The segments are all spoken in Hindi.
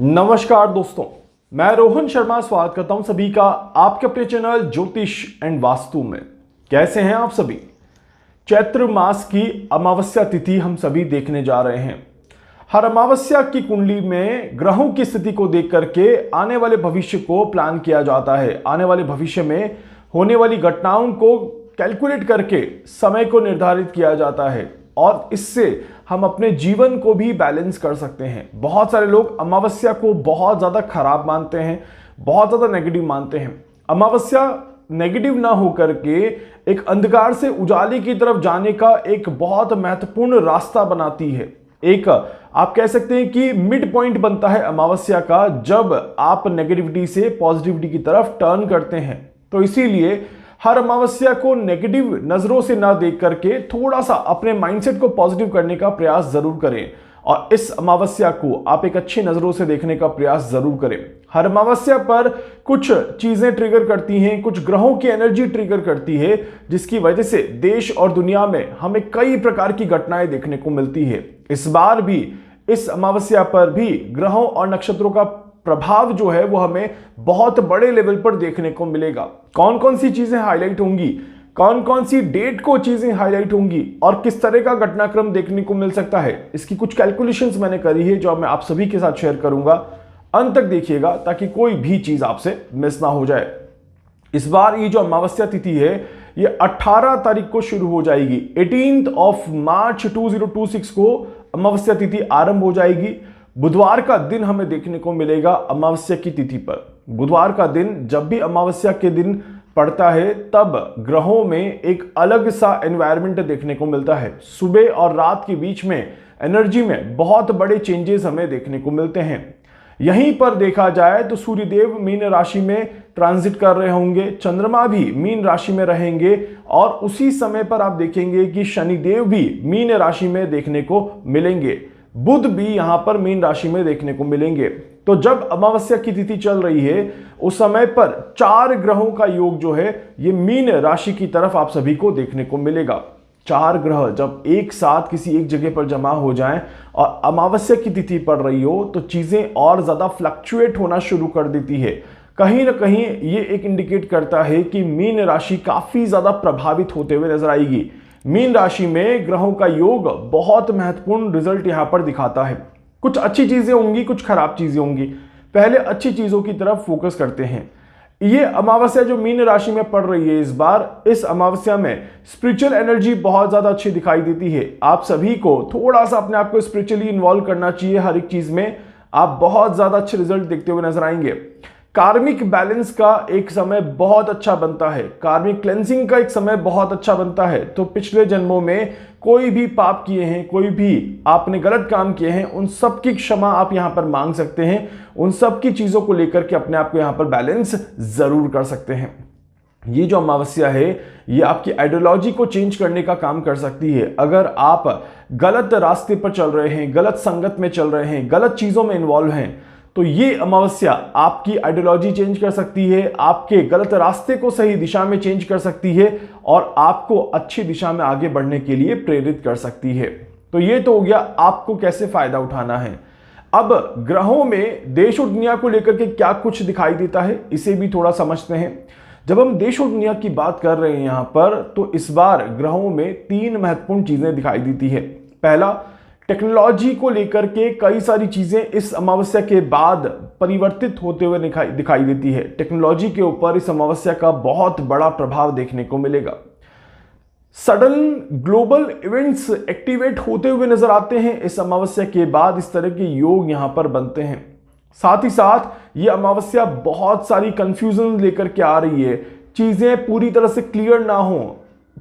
नमस्कार दोस्तों, मैं रोहन शर्मा स्वागत करता हूं सभी का आपके अपने चैनल ज्योतिष एंड वास्तु में। कैसे हैं आप सभी? चैत्र मास की अमावस्या तिथि हम सभी देखने जा रहे हैं। हर अमावस्या की कुंडली में ग्रहों की स्थिति को देख करके आने वाले भविष्य को प्लान किया जाता है। आने वाले भविष्य में होने वाली घटनाओं को कैलकुलेट करके समय को निर्धारित किया जाता है और इससे हम अपने जीवन को भी बैलेंस कर सकते हैं। बहुत सारे लोग अमावस्या को बहुत ज़्यादा खराब मानते हैं, बहुत ज़्यादा नेगेटिव मानते हैं। अमावस्या नेगेटिव ना होकर के एक अंधकार से उजाले की तरफ जाने का एक बहुत महत्वपूर्ण रास्ता बनाती है। एक आप कह सकते हैं कि मिड पॉइंट बनता है अमावस्या का, जब आप नेगेटिविटी से पॉजिटिविटी की तरफ टर्न करते हैं। तो इसीलिए हर अमावस्या को नेगेटिव नजरों से ना देख करके थोड़ा सा अपने माइंडसेट को पॉजिटिव करने का प्रयास जरूर करें और इस अमावस्या को आप एक अच्छी नजरों से देखने का प्रयास जरूर करें। हर अमावस्या पर कुछ चीजें ट्रिगर करती हैं, कुछ ग्रहों की एनर्जी ट्रिगर करती है, जिसकी वजह से देश और दुनिया में हमें कई प्रकार की घटनाएं देखने को मिलती है। इस बार भी इस अमावस्या पर भी ग्रहों और नक्षत्रों का प्रभाव जो है वो हमें बहुत बड़े लेवल पर देखने को मिलेगा। कौन कौन सी चीजें हाईलाइट होंगी, कौन कौन सी डेट को चीजें हाईलाइट होंगी और किस तरह का घटनाक्रम देखने को मिल सकता है, इसकी कुछ कैलकुलेशंस मैंने करी है जो मैं आप सभी के साथ शेयर करूंगा। अंत तक देखिएगा ताकि कोई भी चीज आपसे मिस ना हो जाए। इस बार ये जो अमावस्या तिथि है ये 18 तारीख को शुरू हो जाएगी। 18 मार्च 2026 को अमावस्या तिथि आरंभ हो जाएगी। बुधवार का दिन हमें देखने को मिलेगा अमावस्या की तिथि पर। बुधवार का दिन जब भी अमावस्या के दिन पड़ता है तब ग्रहों में एक अलग सा एनवायरनमेंट देखने को मिलता है। सुबह और रात के बीच में एनर्जी में बहुत बड़े चेंजेस हमें देखने को मिलते हैं। यहीं पर देखा जाए तो सूर्यदेव मीन राशि में ट्रांजिट कर रहे होंगे, चंद्रमा भी मीन राशि में रहेंगे और उसी समय पर आप देखेंगे कि शनिदेव भी मीन राशि में देखने को मिलेंगे। बुध भी यहां पर मीन राशि में देखने को मिलेंगे। तो जब अमावस्या की तिथि चल रही है उस समय पर 4 ग्रहों का योग जो है ये मीन राशि की तरफ आप सभी को देखने को मिलेगा। 4 ग्रह जब एक साथ किसी एक जगह पर जमा हो जाएं और अमावस्या की तिथि पड़ रही हो तो चीजें और ज्यादा फ्लक्चुएट होना शुरू कर देती है। कहीं ना कहीं ये एक इंडिकेट करता है कि मीन राशि काफी ज्यादा प्रभावित होते हुए नजर आएगी। मीन राशि में ग्रहों का योग बहुत महत्वपूर्ण रिजल्ट यहां पर दिखाता है। कुछ अच्छी चीजें होंगी, कुछ खराब चीजें होंगी। पहले अच्छी चीजों की तरफ फोकस करते हैं। ये अमावस्या जो मीन राशि में पड़ रही है इस बार, इस अमावस्या में स्पिरिचुअल एनर्जी बहुत ज्यादा अच्छी दिखाई देती है। आप सभी को थोड़ा सा अपने आप को स्पिरिचुअली इन्वॉल्व करना चाहिए हर एक चीज में। आप बहुत ज्यादा अच्छे रिजल्ट देखते हुए नजर आएंगे। कार्मिक बैलेंस का एक समय बहुत अच्छा बनता है, कार्मिक क्लेंजिंग का एक समय बहुत अच्छा बनता है। तो पिछले जन्मों में कोई भी पाप किए हैं, कोई भी आपने गलत काम किए हैं, उन सब की क्षमा आप यहां पर मांग सकते हैं। उन सब की चीजों को लेकर के अपने आप को यहां पर बैलेंस जरूर कर सकते हैं। ये जो अमावस्या है ये आपकी आइडियोलॉजी को चेंज करने का काम कर सकती है। अगर आप गलत रास्ते पर चल रहे हैं, गलत संगत में चल रहे हैं, गलत चीजों में इन्वॉल्व हैं, तो ये अमावस्या आपकी आइडियोलॉजी चेंज कर सकती है, आपके गलत रास्ते को सही दिशा में चेंज कर सकती है और आपको अच्छी दिशा में आगे बढ़ने के लिए प्रेरित कर सकती है। तो ये तो हो गया आपको कैसे फायदा उठाना है। अब ग्रहों में देश और दुनिया को लेकर के क्या कुछ दिखाई देता है इसे भी थोड़ा समझते हैं। जब हम देश और दुनिया की बात कर रहे हैं यहां पर, तो इस बार ग्रहों में 3 महत्वपूर्ण चीजें दिखाई देती है। पहला, टेक्नोलॉजी को लेकर के कई सारी चीजें इस अमावस्या के बाद परिवर्तित होते हुए दिखाई देती है। टेक्नोलॉजी के ऊपर इस अमावस्या का बहुत बड़ा प्रभाव देखने को मिलेगा। सडन ग्लोबल इवेंट्स एक्टिवेट होते हुए नजर आते हैं इस अमावस्या के बाद। इस तरह के योग यहां पर बनते हैं। साथ ही साथ ये अमावस्या बहुत सारी कंफ्यूजन लेकर के आ रही है। चीजें पूरी तरह से क्लियर ना हो,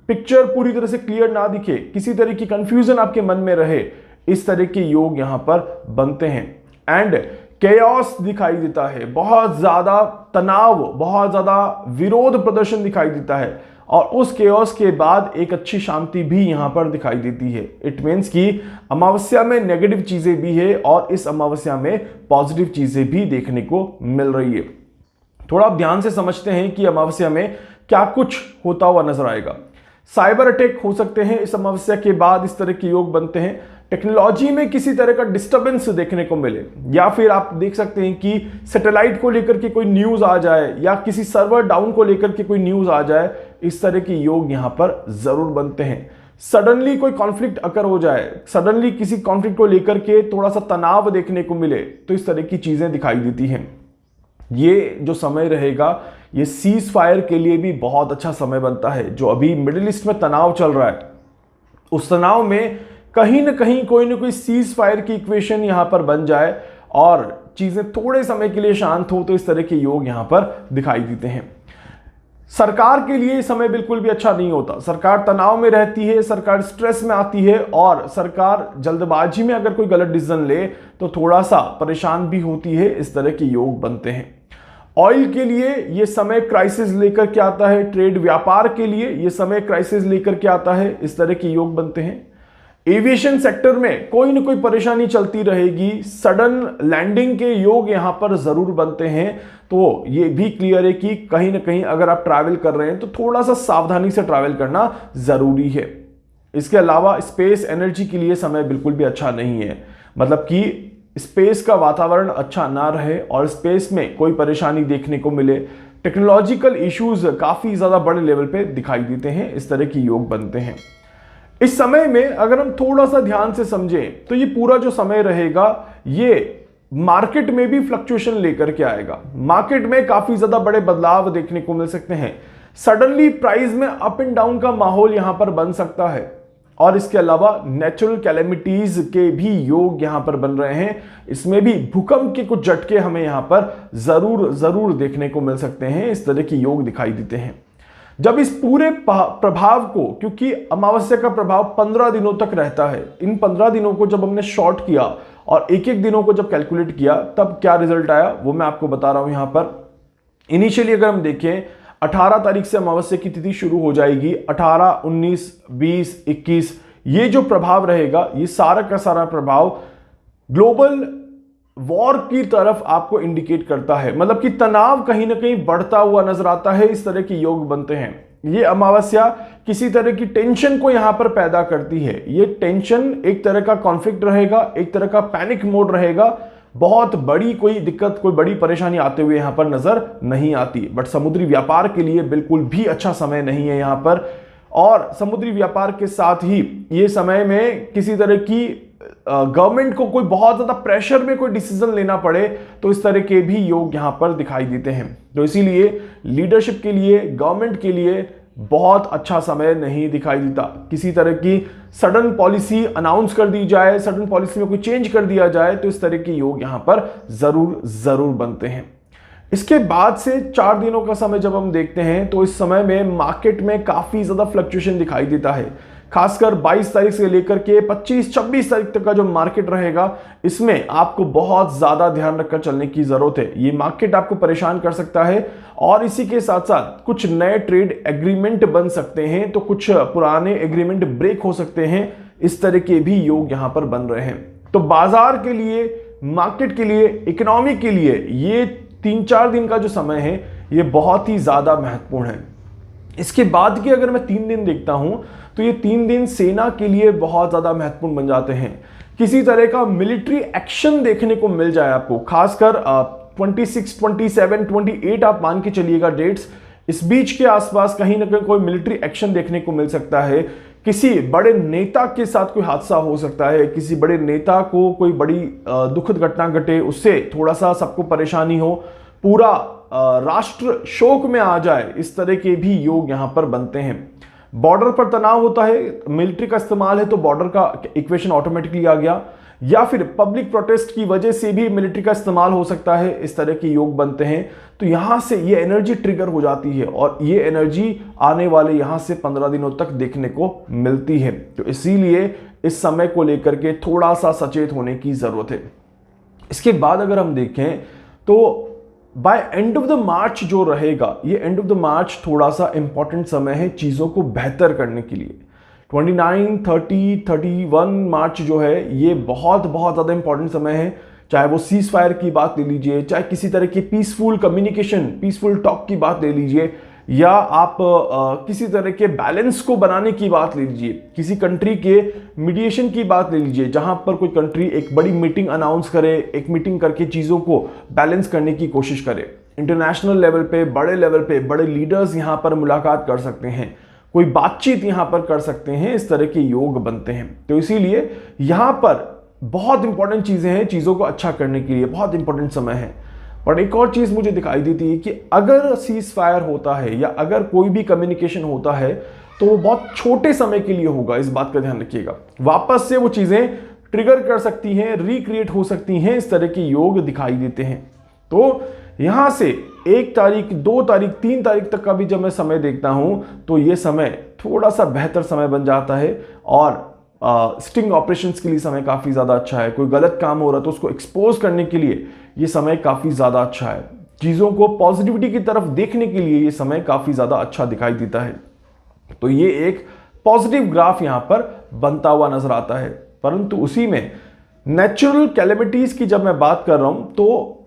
पिक्चर पूरी तरह से क्लियर ना दिखे, किसी तरह की कंफ्यूजन आपके मन में रहे, इस तरह के योग यहां पर बनते हैं। एंड केओस दिखाई देता है, बहुत ज्यादा तनाव, बहुत ज्यादा विरोध प्रदर्शन दिखाई देता है और उस केओस के बाद एक अच्छी शांति भी यहां पर दिखाई देती है। इट मीन्स कि अमावस्या में नेगेटिव चीजें भी है और इस अमावस्या में पॉजिटिव चीजें भी देखने को मिल रही है। थोड़ा ध्यान से समझते हैं कि अमावस्या में क्या कुछ होता हुआ नजर आएगा। साइबर अटैक हो सकते हैं इस अमावस्या के बाद, इस तरह के योग बनते हैं। टेक्नोलॉजी में किसी तरह का डिस्टरबेंस देखने को मिले, या फिर आप देख सकते हैं कि सैटेलाइट को लेकर के कोई न्यूज आ जाए या किसी सर्वर डाउन को लेकर के कोई न्यूज आ जाए, इस तरह के योग यहां पर जरूर बनते हैं। सडनली कोई कॉन्फ्लिक्ट अकर हो जाए, सडनली किसी कॉन्फ्लिक्ट को लेकर के थोड़ा सा तनाव देखने को मिले, तो इस तरह की चीजें दिखाई देती हैं। ये जो समय रहेगा ये सीज फायर के लिए भी बहुत अच्छा समय बनता है। जो अभी मिडिल ईस्ट में तनाव चल रहा है, उस तनाव में कहीं ना कहीं कोई ना कोई सीज फायर की इक्वेशन यहां पर बन जाए और चीजें थोड़े समय के लिए शांत हो, तो इस तरह के योग यहां पर दिखाई देते हैं। सरकार के लिए समय बिल्कुल भी अच्छा नहीं होता। सरकार तनाव में रहती है, सरकार स्ट्रेस में आती है, और सरकार जल्दबाजी में अगर कोई गलत डिसीजन ले तो थोड़ा सा परेशान भी होती है। इस तरह के योग बनते हैं। ऑयल के लिए ये समय क्राइसिस लेकर के आता है, ट्रेड व्यापार के लिए ये समय क्राइसिस लेकर के आता है। इस तरह के योग बनते हैं। एविएशन सेक्टर में कोई ना कोई परेशानी चलती रहेगी, सडन लैंडिंग के योग यहां पर जरूर बनते हैं। तो ये भी क्लियर है कि कहीं ना कहीं अगर आप ट्रैवल कर रहे हैं तो थोड़ा सा सावधानी से ट्रैवल करना जरूरी है। इसके अलावा स्पेस एनर्जी के लिए समय बिल्कुल भी अच्छा नहीं है, मतलब कि स्पेस का वातावरण अच्छा ना रहे और स्पेस में कोई परेशानी देखने को मिले, टेक्नोलॉजिकल इश्यूज काफी ज्यादा बड़े लेवल पे दिखाई देते हैं। इस तरह की योग बनते हैं। इस समय में अगर हम थोड़ा सा ध्यान से समझें तो ये पूरा जो समय रहेगा ये मार्केट में भी फ्लक्चुएशन लेकर के आएगा। मार्केट में काफी ज्यादा बड़े बदलाव देखने को मिल सकते हैं। सडनली प्राइस में अप एंड डाउन का माहौल यहां पर बन सकता है, और इसके अलावा नेचुरल कैलेमिटीज के भी योग यहां पर बन रहे हैं। इसमें भी भूकंप के कुछ झटके हमें यहां पर जरूर देखने को मिल सकते हैं। इस तरह के योग दिखाई देते हैं। जब इस पूरे प्रभाव को, क्योंकि अमावस्या का प्रभाव 15 दिनों तक रहता है, इन 15 दिनों को जब हमने शॉर्ट किया और एक एक दिनों को जब कैलकुलेट किया तब क्या रिजल्ट आया वो मैं आपको बता रहा हूं यहां पर। इनिशियली अगर हम देखें 18 तारीख से अमावस्या की तिथि शुरू हो जाएगी। 18, 19, 20, 21 ये जो प्रभाव रहेगा, ये सारा का सारा प्रभाव ग्लोबल वॉर की तरफ आपको इंडिकेट करता है, मतलब कि तनाव कहीं ना कहीं बढ़ता हुआ नजर आता है। इस तरह के योग बनते हैं। ये अमावस्या किसी तरह की टेंशन को यहां पर पैदा करती है। ये टेंशन एक तरह का कॉन्फ्लिक्ट रहेगा, एक तरह का पैनिक मोड रहेगा। बहुत बड़ी कोई दिक्कत, कोई बड़ी परेशानी आते हुए यहां पर नजर नहीं आती। बट समुद्री व्यापार के लिए बिल्कुल भी अच्छा समय नहीं है यहां पर। और समुद्री व्यापार के साथ ही ये समय में किसी तरह की गवर्नमेंट को कोई बहुत ज्यादा प्रेशर में कोई डिसीजन लेना पड़े, तो इस तरह के भी योग यहां पर दिखाई देते हैं। तो इसीलिए लीडरशिप के लिए, गवर्नमेंट के लिए बहुत अच्छा समय नहीं दिखाई देता। किसी तरह की सडन पॉलिसी अनाउंस कर दी जाए, सडन पॉलिसी में कोई चेंज कर दिया जाए, तो इस तरह के योग यहां पर जरूर बनते हैं। इसके बाद से 4 दिनों का समय जब हम देखते हैं तो इस समय में मार्केट में काफी ज्यादा फ्लक्चुएशन दिखाई देता है। खासकर 22 तारीख से लेकर के 25-26 तारीख तक का जो मार्केट रहेगा, इसमें आपको बहुत ज्यादा ध्यान रखकर चलने की जरूरत है। ये मार्केट आपको परेशान कर सकता है और इसी के साथ साथ कुछ नए ट्रेड एग्रीमेंट बन सकते हैं, तो कुछ पुराने एग्रीमेंट ब्रेक हो सकते हैं। इस तरह के भी योग यहां पर बन रहे हैं। तो बाजार के लिए, मार्केट के लिए, इकोनॉमी के लिए ये 3-4 दिन का जो समय है ये बहुत ही ज्यादा महत्वपूर्ण है। इसके बाद की अगर मैं 3 दिन देखता हूं तो ये 3 दिन सेना के लिए बहुत ज्यादा महत्वपूर्ण बन जाते हैं। किसी तरह का मिलिट्री एक्शन देखने को मिल जाए आपको, खासकर 26, 27, 28 आप मान के चलिएगा डेट्स। इस बीच के आसपास कहीं ना कहीं कोई मिलिट्री एक्शन देखने को मिल सकता है। किसी बड़े नेता के साथ कोई हादसा हो सकता है, किसी बड़े नेता को कोई बड़ी दुखद घटना घटे, उससे थोड़ा सा सबको परेशानी हो, पूरा राष्ट्र शोक में आ जाए। इस तरह के भी योग यहां पर बनते हैं। बॉर्डर पर तनाव होता है, मिलिट्री का इस्तेमाल है तो बॉर्डर का इक्वेशन ऑटोमेटिकली आ गया, या फिर पब्लिक प्रोटेस्ट की वजह से भी मिलिट्री का इस्तेमाल हो सकता है। इस तरह के योग बनते हैं। तो यहां से ये एनर्जी ट्रिगर हो जाती है और ये एनर्जी आने वाले यहां से 15 दिनों तक देखने को मिलती है। तो इसीलिए इस समय को लेकर के थोड़ा सा सचेत होने की जरूरत है। इसके बाद अगर हम देखें तो बाय एंड ऑफ द मार्च जो रहेगा, ये एंड ऑफ द मार्च थोड़ा सा इंपॉर्टेंट समय है चीजों को बेहतर करने के लिए। 29, 30, 31 मार्च जो है ये बहुत ज्यादा इंपॉर्टेंट समय है। चाहे वो सीज फायर की बात ले लीजिए, चाहे किसी तरह की पीसफुल कम्युनिकेशन, पीसफुल टॉक की बात ले लीजिए, या आप किसी तरह के बैलेंस को बनाने की बात ले लीजिए, किसी कंट्री के मीडिएशन की बात ले लीजिए, जहां पर कोई कंट्री एक बड़ी मीटिंग अनाउंस करे, एक मीटिंग करके चीज़ों को बैलेंस करने की कोशिश करे। इंटरनेशनल लेवल पे, बड़े लेवल पे बड़े लीडर्स यहां पर मुलाकात कर सकते हैं, कोई बातचीत यहां पर कर सकते हैं, इस तरह के योग बनते हैं। तो इसीलिए यहां पर बहुत इंपॉर्टेंट चीज़ें हैं, चीज़ों को अच्छा करने के लिए बहुत इंपॉर्टेंट समय है। और एक और चीज़ मुझे दिखाई देती है कि अगर सीज फायर होता है या अगर कोई भी कम्युनिकेशन होता है तो वो बहुत छोटे समय के लिए होगा, इस बात का ध्यान रखिएगा। वापस से वो चीज़ें ट्रिगर कर सकती हैं, रिक्रिएट हो सकती हैं, इस तरह के योग दिखाई देते हैं। तो यहां से 1 तारीख, 2 तारीख, 3 तारीख तक का भी जब मैं समय देखता हूं तो ये समय थोड़ा सा बेहतर समय बन जाता है और स्टिंग ऑपरेशंस के लिए समय काफ़ी ज़्यादा अच्छा है। कोई गलत काम हो रहा है तो उसको एक्सपोज करने के लिए ये समय काफ़ी ज़्यादा अच्छा है। चीज़ों को पॉजिटिविटी की तरफ देखने के लिए ये समय काफ़ी ज़्यादा अच्छा दिखाई देता है। तो ये एक पॉजिटिव ग्राफ यहाँ पर बनता हुआ नजर आता है। परंतु उसी में नेचुरल कैलेमिटीज़ की जब मैं बात कर रहा हूँ तो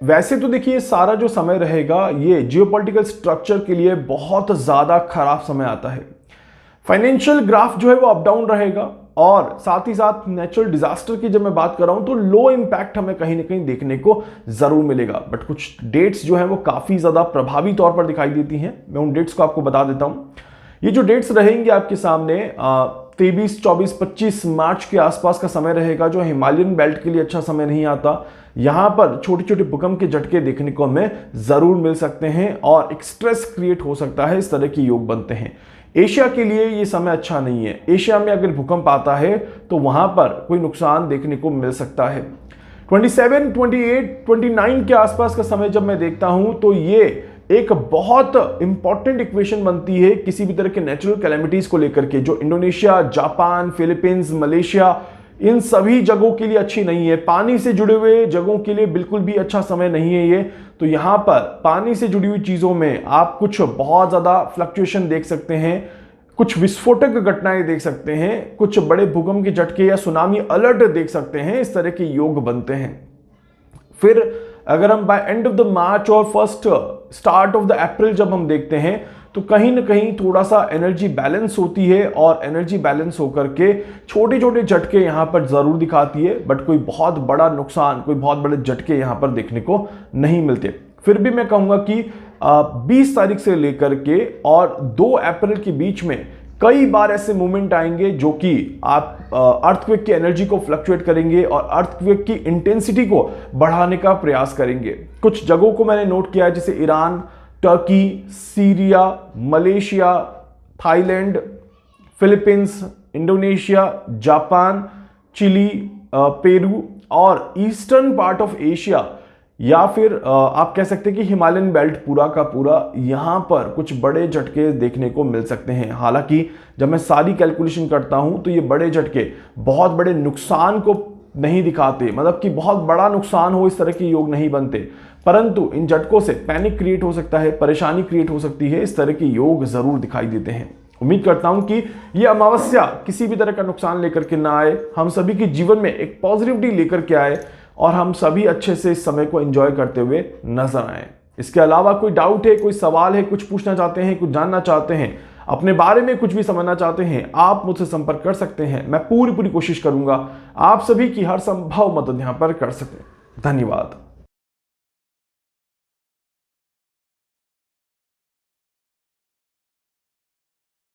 वैसे तो देखिए सारा जो समय रहेगा ये जियोपॉलिटिकल स्ट्रक्चर के लिए बहुत ज़्यादा खराब समय आता है। फाइनेंशियल ग्राफ जो है वो अप डाउन रहेगा और साथ ही साथ नेचुरल डिजास्टर की जब मैं बात कर रहा हूं तो लो इंपैक्ट हमें कहीं ना कहीं देखने को जरूर मिलेगा। बट कुछ डेट्स जो है वो काफी ज्यादा प्रभावी तौर पर दिखाई देती हैं। मैं उन डेट्स को आपको बता देता हूं। ये जो डेट्स रहेंगे आपके सामने 23, 24, 25 मार्च के आसपास का समय रहेगा, जो हिमालयन बेल्ट के लिए अच्छा समय नहीं आता। यहां पर छोटे छोटे भूकंप के झटके देखने को हमें जरूर मिल सकते हैं और एक स्ट्रेस क्रिएट हो सकता है, इस तरह के योग बनते हैं। एशिया के लिए ये समय अच्छा नहीं है। एशिया में अगर भूकंप आता है तो वहां पर कोई नुकसान देखने को मिल सकता है। 27, 28, 29 के आसपास का समय जब मैं देखता हूं तो ये एक बहुत इंपॉर्टेंट इक्वेशन बनती है किसी भी तरह के नेचुरल कैलेमिटीज को लेकर के, जो इंडोनेशिया, जापान, फिलीपींस, मलेशिया, इन सभी जगहों के लिए अच्छी नहीं है। पानी से जुड़े हुए जगहों के लिए बिल्कुल भी अच्छा समय नहीं है ये। तो यहां पर पानी से जुड़ी हुई चीजों में आप कुछ बहुत ज्यादा फ्लक्चुएशन देख सकते हैं, कुछ विस्फोटक घटनाएं देख सकते हैं, कुछ बड़े भूकंप के झटके या सुनामी अलर्ट देख सकते हैं, इस तरह के योग बनते हैं। फिर अगर हम बाय एंड ऑफ द मार्च और first start of the April जब हम देखते हैं तो कहीं ना कहीं थोड़ा सा एनर्जी बैलेंस होती है और एनर्जी बैलेंस होकर के छोटे छोटे झटके यहां पर जरूर दिखाती है। बट कोई बहुत बड़ा नुकसान, कोई बहुत बड़े झटके यहां पर देखने को नहीं मिलते। फिर भी मैं कहूंगा कि 20 तारीख से लेकर के और 2 अप्रैल के बीच में कई बार ऐसे मूवमेंट आएंगे जो कि आप अर्थक्वेक की एनर्जी को फ्लक्चुएट करेंगे और अर्थक्वेक की इंटेंसिटी को बढ़ाने का प्रयास करेंगे। कुछ जगहों को मैंने नोट किया है, जैसे Iran, Turkey, Syria, Malaysia, Thailand, Philippines, Indonesia, Japan, Chile, Peru और ईस्टर्न पार्ट ऑफ एशिया, या फिर आप कह सकते हैं कि हिमालयन बेल्ट पूरा का पूरा, यहां पर कुछ बड़े झटके देखने को मिल सकते हैं। हालांकि जब मैं सारी कैलकुलेशन करता हूं तो ये बड़े झटके बहुत बड़े नुकसान को नहीं दिखाते, मतलब कि बहुत बड़ा नुकसान हो इस तरह के योग नहीं बनते, परंतु इन झटकों से पैनिक क्रिएट हो सकता है, परेशानी क्रिएट हो सकती है, इस तरह के योग जरूर दिखाई देते हैं। उम्मीद करता हूं कि यह अमावस्या किसी भी तरह का नुकसान लेकर के ना आए, हम सभी के जीवन में एक पॉजिटिविटी लेकर के आए और हम सभी अच्छे से इस समय को एंजॉय करते हुए नजर आए। इसके अलावा कोई डाउट है, कोई सवाल है, कुछ पूछना चाहते हैं, कुछ जानना चाहते हैं, अपने बारे में कुछ भी समझना चाहते हैं, आप मुझसे संपर्क कर सकते हैं। मैं पूरी कोशिश करूंगा आप सभी की हर संभव मदद यहां पर कर सकें। धन्यवाद।